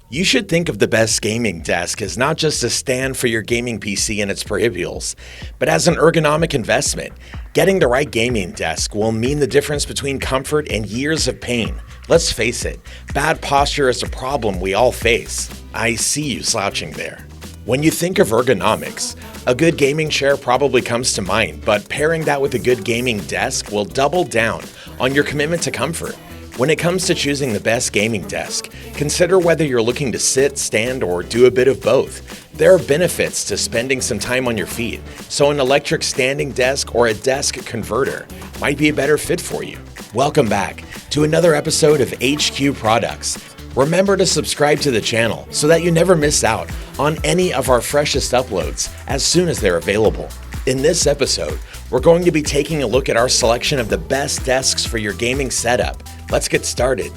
You should think of the best gaming desk as not just a stand for your gaming PC and its peripherals, but as an ergonomic investment. Getting the right gaming desk will mean the difference between comfort and years of pain. Let's face it, bad posture is a problem we all face. I see you slouching there. When you think of ergonomics, a good gaming chair probably comes to mind, but pairing that with a good gaming desk will double down on your commitment to comfort. When it comes to choosing the best gaming desk, consider whether you're looking to sit, stand, or do a bit of both. There are benefits to spending some time on your feet, so an electric standing desk or a desk converter might be a better fit for you. Welcome back to another episode of HQ Products. Remember to subscribe to the channel so that you never miss out on any of our freshest uploads as soon as they're available. In this episode, we're going to be taking a look at our selection of the best desks for your gaming setup. Let's get started.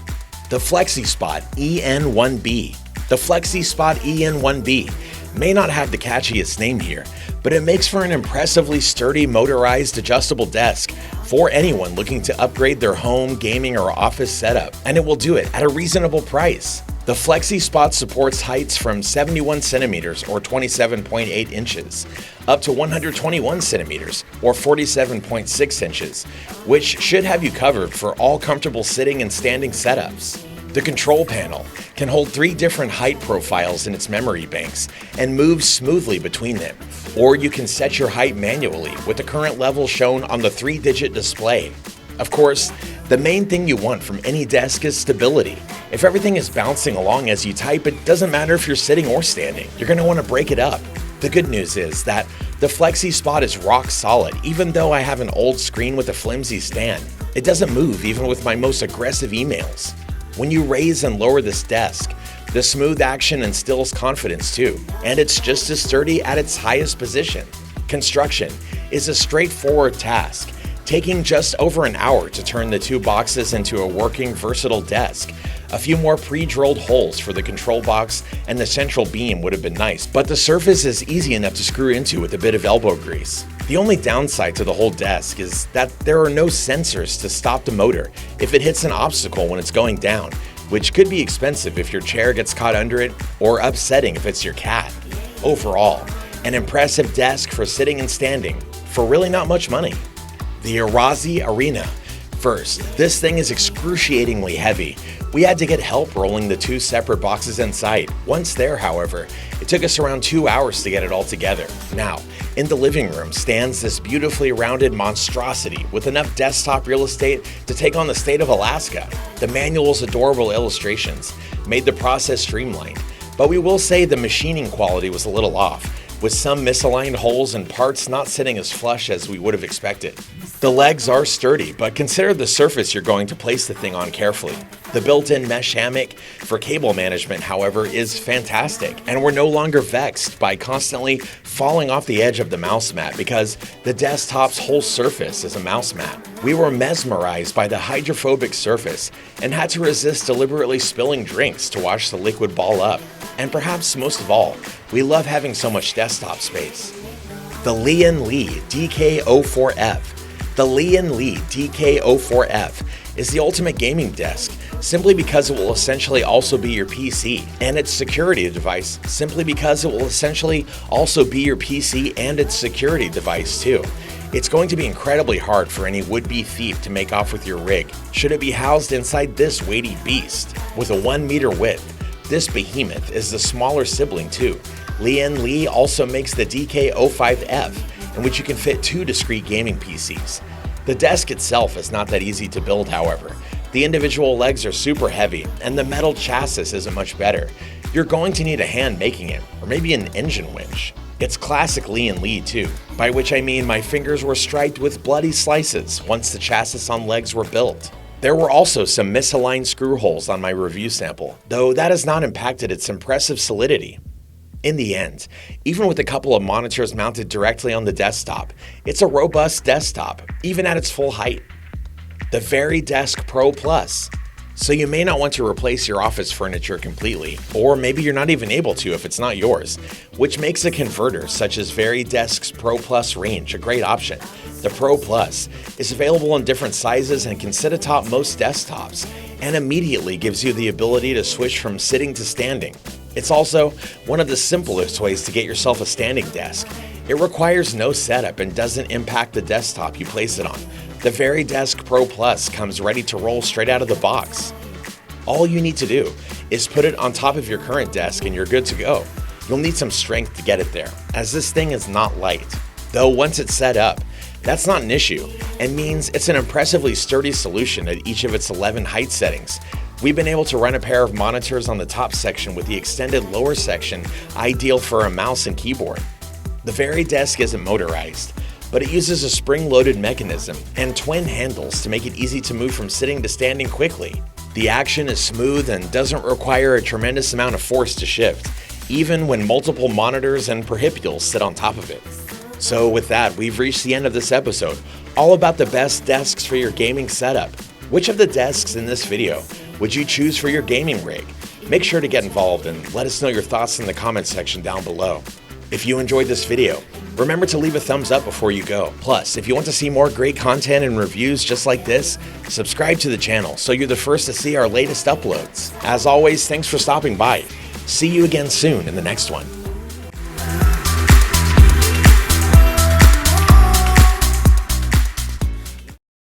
The Flexispot EN1B. The Flexispot EN1B may not have the catchiest name here, but it makes for an impressively sturdy motorized adjustable desk for anyone looking to upgrade their home, gaming, or office setup, and it will do it at a reasonable price. The Flexispot supports heights from 71 centimeters or 27.8 inches up to 121 centimeters or 47.6 inches, which should have you covered for all comfortable sitting and standing setups. The control panel can hold 3 different height profiles in its memory banks and moves smoothly between them, or you can set your height manually with the current level shown on the 3-digit display. Of course, the main thing you want from any desk is stability. If everything is bouncing along as you type, it doesn't matter if you're sitting or standing. You're going to want to break it up. The good news is that the Flexispot is rock solid, even though I have an old screen with a flimsy stand. It doesn't move even with my most aggressive emails. When you raise and lower this desk, the smooth action instills confidence too, and it's just as sturdy at its highest position. Construction is a straightforward task, taking just over an hour to turn the 2 boxes into a working, versatile desk. A few more pre-drilled holes for the control box and the central beam would have been nice, but the surface is easy enough to screw into with a bit of elbow grease. The only downside to the whole desk is that there are no sensors to stop the motor if it hits an obstacle when it's going down, which could be expensive if your chair gets caught under it or upsetting if it's your cat. Overall, an impressive desk for sitting and standing for really not much money. The Arozzi Arena. First, this thing is excruciatingly heavy. We had to get help rolling the 2 separate boxes inside. Once there, however, it took us around 2 hours to get it all together. Now, in the living room stands this beautifully rounded monstrosity with enough desktop real estate to take on the state of Alaska. The manual's adorable illustrations made the process streamlined, but we will say the machining quality was a little off, with some misaligned holes and parts not sitting as flush as we would have expected. The legs are sturdy, but consider the surface you're going to place the thing on carefully. The built-in mesh hammock for cable management, however, is fantastic, and we're no longer vexed by constantly falling off the edge of the mouse mat because the desktop's whole surface is a mouse mat. We were mesmerized by the hydrophobic surface and had to resist deliberately spilling drinks to wash the liquid ball up. And perhaps most of all, we love having so much desktop space. The Lian Li DK04F. The Lian Li DK04F is the ultimate gaming desk simply because it will essentially also be your PC, and its security device simply because it will essentially also be your PC and its security device too. It's going to be incredibly hard for any would-be thief to make off with your rig should it be housed inside this weighty beast. With a 1 meter width, this behemoth is the smaller sibling too. Lian Li also makes the DK05F, in which you can fit 2 discrete gaming PCs. The desk itself is not that easy to build, however. The individual legs are super heavy, and the metal chassis isn't much better. You're going to need a hand making it, or maybe an engine winch. It's classic Lian Li too, by which I mean my fingers were striped with bloody slices once the chassis on legs were built. There were also some misaligned screw holes on my review sample, though that has not impacted its impressive solidity. In the end, even with a couple of monitors mounted directly on the desktop, it's a robust desktop, even at its full height. The VariDesk Pro Plus. So you may not want to replace your office furniture completely, or maybe you're not even able to if it's not yours, which makes a converter such as VariDesk's Pro Plus range a great option. The Pro Plus is available in different sizes and can sit atop most desktops. and immediately gives you the ability to switch from sitting to standing. It's also one of the simplest ways to get yourself a standing desk. It requires no setup and doesn't impact the desktop you place it on. The VariDesk Pro Plus comes ready to roll straight out of the box. All you need to do is put it on top of your current desk and you're good to go. You'll need some strength to get it there, as this thing is not light. Though once it's set up, that's not an issue, and means it's an impressively sturdy solution at each of its 11 height settings. We've been able to run a pair of monitors on the top section with the extended lower section, ideal for a mouse and keyboard. The VariDesk isn't motorized, but it uses a spring-loaded mechanism and twin handles to make it easy to move from sitting to standing quickly. The action is smooth and doesn't require a tremendous amount of force to shift, even when multiple monitors and peripherals sit on top of it. So with that, we've reached the end of this episode, all about the best desks for your gaming setup. Which of the desks in this video would you choose for your gaming rig? Make sure to get involved and let us know your thoughts in the comments section down below. If you enjoyed this video, remember to leave a thumbs up before you go. Plus, if you want to see more great content and reviews just like this, subscribe to the channel so you're the first to see our latest uploads. As always, thanks for stopping by. See you again soon in the next one.